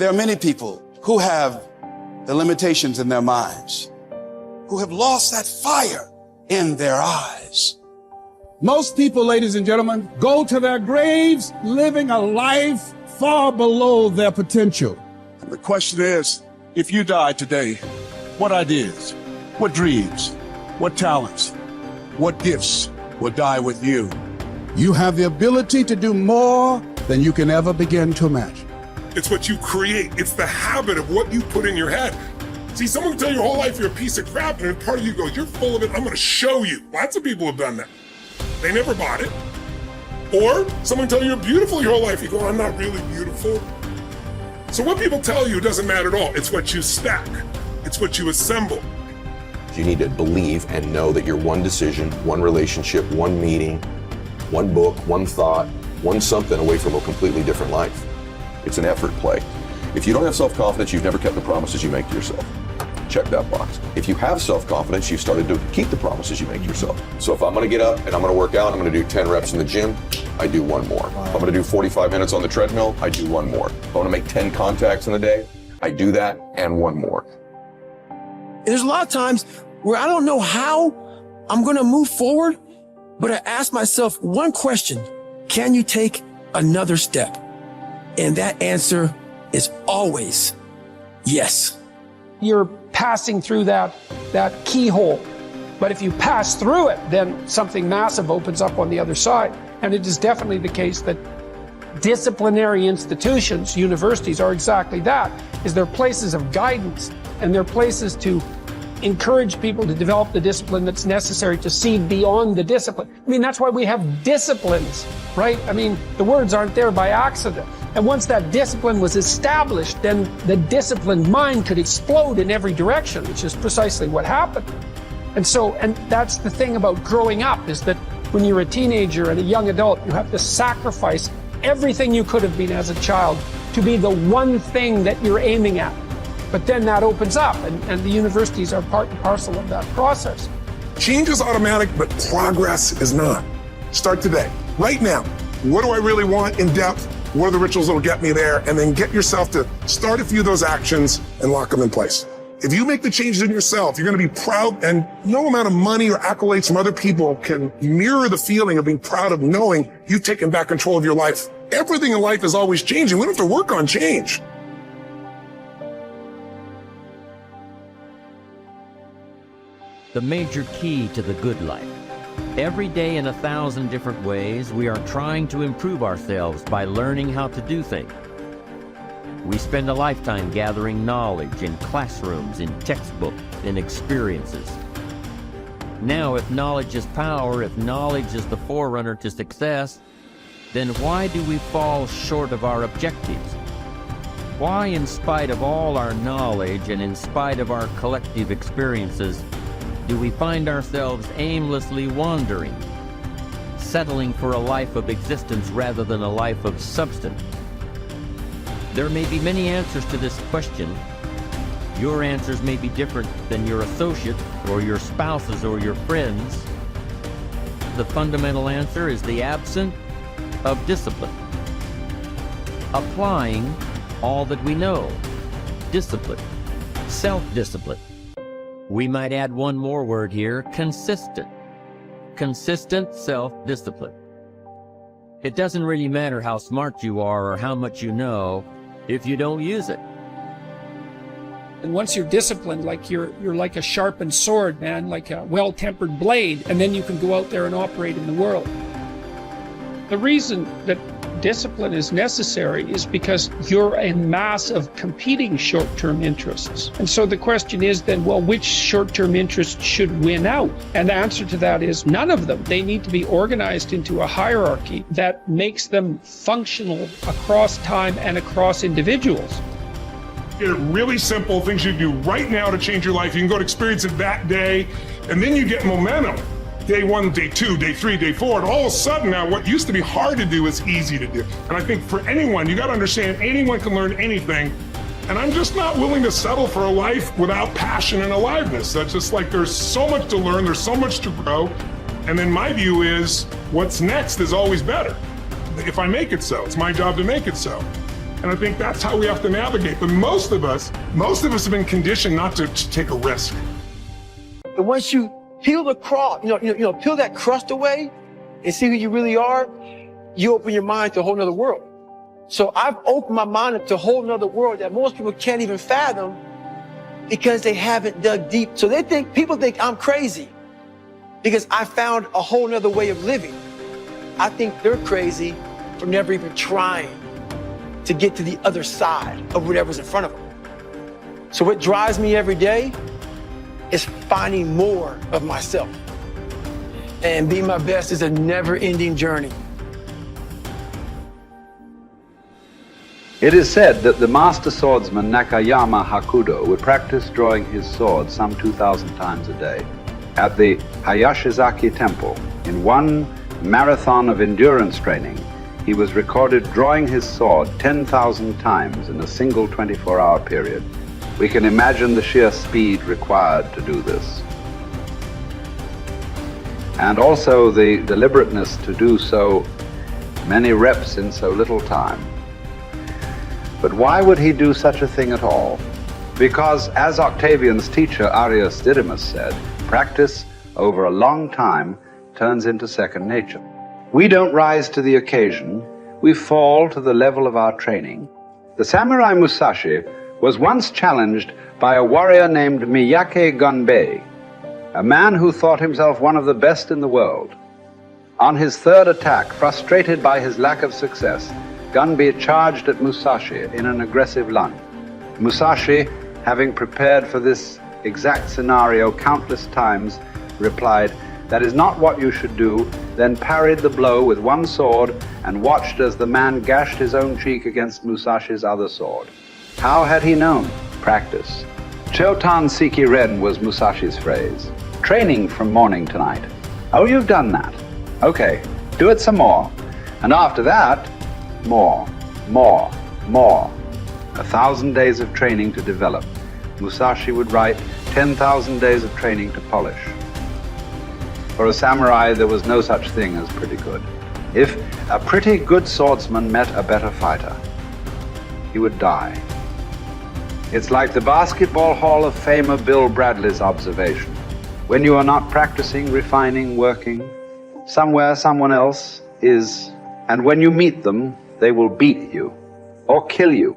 There are many people who have the limitations in their minds, who have lost that fire in their eyes. Most people, ladies and gentlemen, go to their graves living a life far below their potential. The question is, if you died today, what ideas, what dreams, what talents, what gifts will die with you? You have the ability to do more than you can ever begin to imagine. It's what you create. It's the habit of what you put in your head. See, someone can tell you your whole life you're a piece of crap, and part of you goes, you're full of it, I'm gonna show you. Lots of people have done that. They never bought it. Or someone tell you you're beautiful your whole life, you go, I'm not really beautiful. So what people tell you doesn't matter at all. It's what you stack. It's what you assemble. You need to believe and know that you're one decision, one relationship, one meeting, one book, one thought, one something away from a completely different life. It's an effort play. If you don't have self-confidence, you've never kept the promises you make to yourself. Check that box. If you have self-confidence, you've started to keep the promises you make to yourself. So if I'm gonna get up and I'm gonna work out, I'm gonna do 10 reps in the gym, I do one more. If I'm gonna do 45 minutes on the treadmill, I do one more. If I wanna make 10 contacts in a day, I do that and one more. There's a lot of times where I don't know how I'm gonna move forward, but I ask myself one question: can you take another step? And that answer is always yes. You're passing through that keyhole. But if you pass through it, then something massive opens up on the other side. And it is definitely the case that disciplinary institutions, universities, are exactly that, is they're places of guidance, and they're places to encourage people to develop the discipline that's necessary to see beyond the discipline. I mean, that's why we have disciplines, right? I mean, the words aren't there by accident. And once that discipline was established, then the disciplined mind could explode in every direction, which is precisely what happened. And that's the thing about growing up, is that when you're a teenager and a young adult, you have to sacrifice everything you could have been as a child to be the one thing that you're aiming at. But then that opens up, and the universities are part and parcel of that process. Change is automatic, but progress is not. Start today, right now. What do I really want in depth? What are the rituals that will get me there? And then get yourself to start a few of those actions and lock them in place. If you make the changes in yourself, you're going to be proud, and no amount of money or accolades from other people can mirror the feeling of being proud of knowing you've taken back control of your life. Everything in life is always changing. We don't have to work on change. The major key to the good life. Every day in 1,000 different ways, we are trying to improve ourselves by learning how to do things. We spend a lifetime gathering knowledge in classrooms, in textbooks, in experiences. Now, if knowledge is power, if knowledge is the forerunner to success, then why do we fall short of our objectives? Why, in spite of all our knowledge and in spite of our collective experiences, do we find ourselves aimlessly wandering, settling for a life of existence rather than a life of substance? There may be many answers to this question. Your answers may be different than your associates or your spouses or your friends. The fundamental answer is the absence of discipline. Applying all that we know. Discipline. Self-discipline. We might add one more word here: consistent. Consistent self-discipline. It doesn't really matter how smart you are or how much you know if you don't use it. And once you're disciplined, like you're like a sharpened sword, man, like a well-tempered blade, and then you can go out there and operate in the world. The reason that discipline is necessary is because you're a mass of competing short-term interests. And so the question is then, well, which short-term interest should win out? And the answer to that is none of them. They need to be organized into a hierarchy that makes them functional across time and across individuals. Get it really simple, things you do right now to change your life. You can go to experience it that day, and then you get momentum. Day 1, day 2, day 3, day 4, and all of a sudden now what used to be hard to do is easy to do. And I think for anyone, you got to understand, anyone can learn anything. And I'm just not willing to settle for a life without passion and aliveness. That's just like, there's so much to learn, there's so much to grow. And then my view is, what's next is always better. If I make it so, it's my job to make it so. And I think that's how we have to navigate. But most of us have been conditioned not to take a risk. And once you peel the crust, peel that crust away and see who you really are, you open your mind to a whole nother world. So I've opened my mind up to a whole nother world that most people can't even fathom because they haven't dug deep. So people think I'm crazy because I found a whole nother way of living. I think they're crazy for never even trying to get to the other side of whatever's in front of them. So what drives me every day is finding more of myself. And being my best is a never-ending journey. It is said that the master swordsman Nakayama Hakudo would practice drawing his sword some 2,000 times a day. At the Hayashizaki Temple, in one marathon of endurance training, he was recorded drawing his sword 10,000 times in a single 24-hour period. We can imagine the sheer speed required to do this. And also the deliberateness to do so many reps in so little time. But why would he do such a thing at all? Because, as Octavian's teacher Arrius Didymus said, practice over a long time turns into second nature. We don't rise to the occasion, we fall to the level of our training. The samurai Musashi was once challenged by a warrior named Miyake Gunbei, a man who thought himself one of the best in the world. On his third attack, frustrated by his lack of success, Gunbei charged at Musashi in an aggressive lunge. Musashi, having prepared for this exact scenario countless times, replied, "That is not what you should do," then parried the blow with one sword and watched as the man gashed his own cheek against Musashi's other sword. How had he known? Practice. Chotan Siki Ren was Musashi's phrase. Training from morning to night. Oh, you've done that. Okay, do it some more. And after that, more, more, more. 1,000 days of training to develop. Musashi would write 10,000 days of training to polish. For a samurai, there was no such thing as pretty good. If a pretty good swordsman met a better fighter, he would die. It's like the Basketball Hall of Famer Bill Bradley's observation. When you are not practicing, refining, working, somewhere someone else is, and when you meet them, they will beat you or kill you.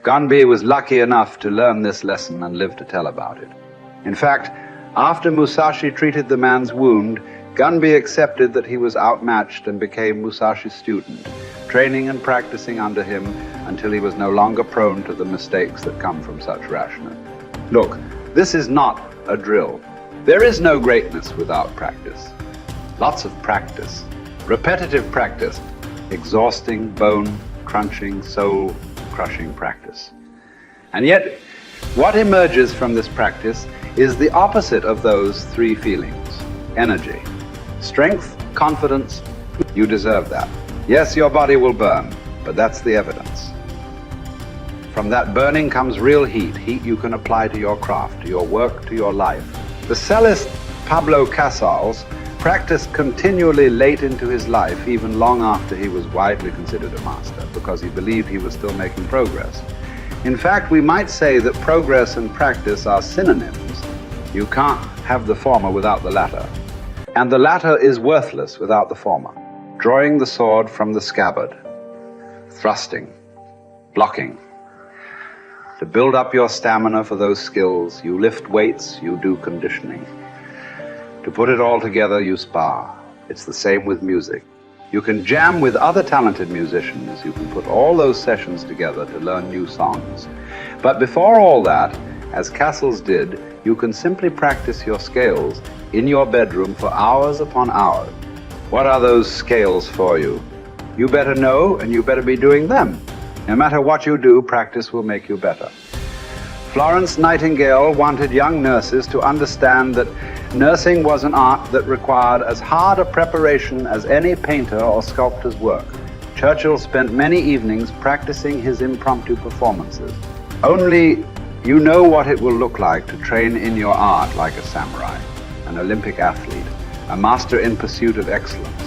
Gunbei was lucky enough to learn this lesson and live to tell about it. In fact, after Musashi treated the man's wound, Gunbei accepted that he was outmatched and became Musashi's student, training and practicing under him until he was no longer prone to the mistakes that come from such rashness. Look, this is not a drill. There is no greatness without practice. Lots of practice, repetitive practice, exhausting, bone-crunching, soul-crushing practice. And yet, what emerges from this practice is the opposite of those three feelings. Energy, strength, confidence. You deserve that. Yes, your body will burn, but that's the evidence. From that burning comes real heat, heat you can apply to your craft, to your work, to your life. The cellist Pablo Casals practiced continually late into his life, even long after he was widely considered a master, because he believed he was still making progress. In fact, we might say that progress and practice are synonyms. You can't have the former without the latter. And the latter is worthless without the former. Drawing the sword from the scabbard, thrusting, blocking. To build up your stamina for those skills, you lift weights, you do conditioning. To put it all together, you spar. It's the same with music. You can jam with other talented musicians. You can put all those sessions together to learn new songs. But before all that, as Casals did, you can simply practice your scales in your bedroom for hours upon hours. What are those scales for you? You better know, and you better be doing them. No matter what you do, practice will make you better. Florence Nightingale wanted young nurses to understand that nursing was an art that required as hard a preparation as any painter or sculptor's work. Churchill spent many evenings practicing his impromptu performances. Only you know what it will look like to train in your art like a samurai, an Olympic athlete, a master in pursuit of excellence.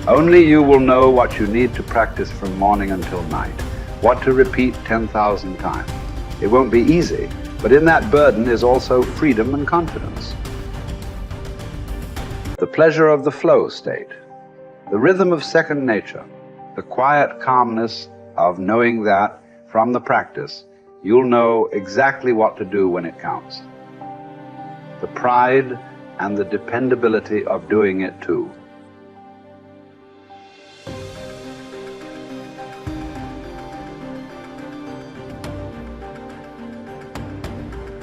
Only you will know what you need to practice from morning until night. what to repeat 10,000 times. It won't be easy, but in that burden is also freedom and confidence. The pleasure of the flow state, the rhythm of second nature, the quiet calmness of knowing that from the practice you'll know exactly what to do when it counts. The pride and the dependability of doing it too.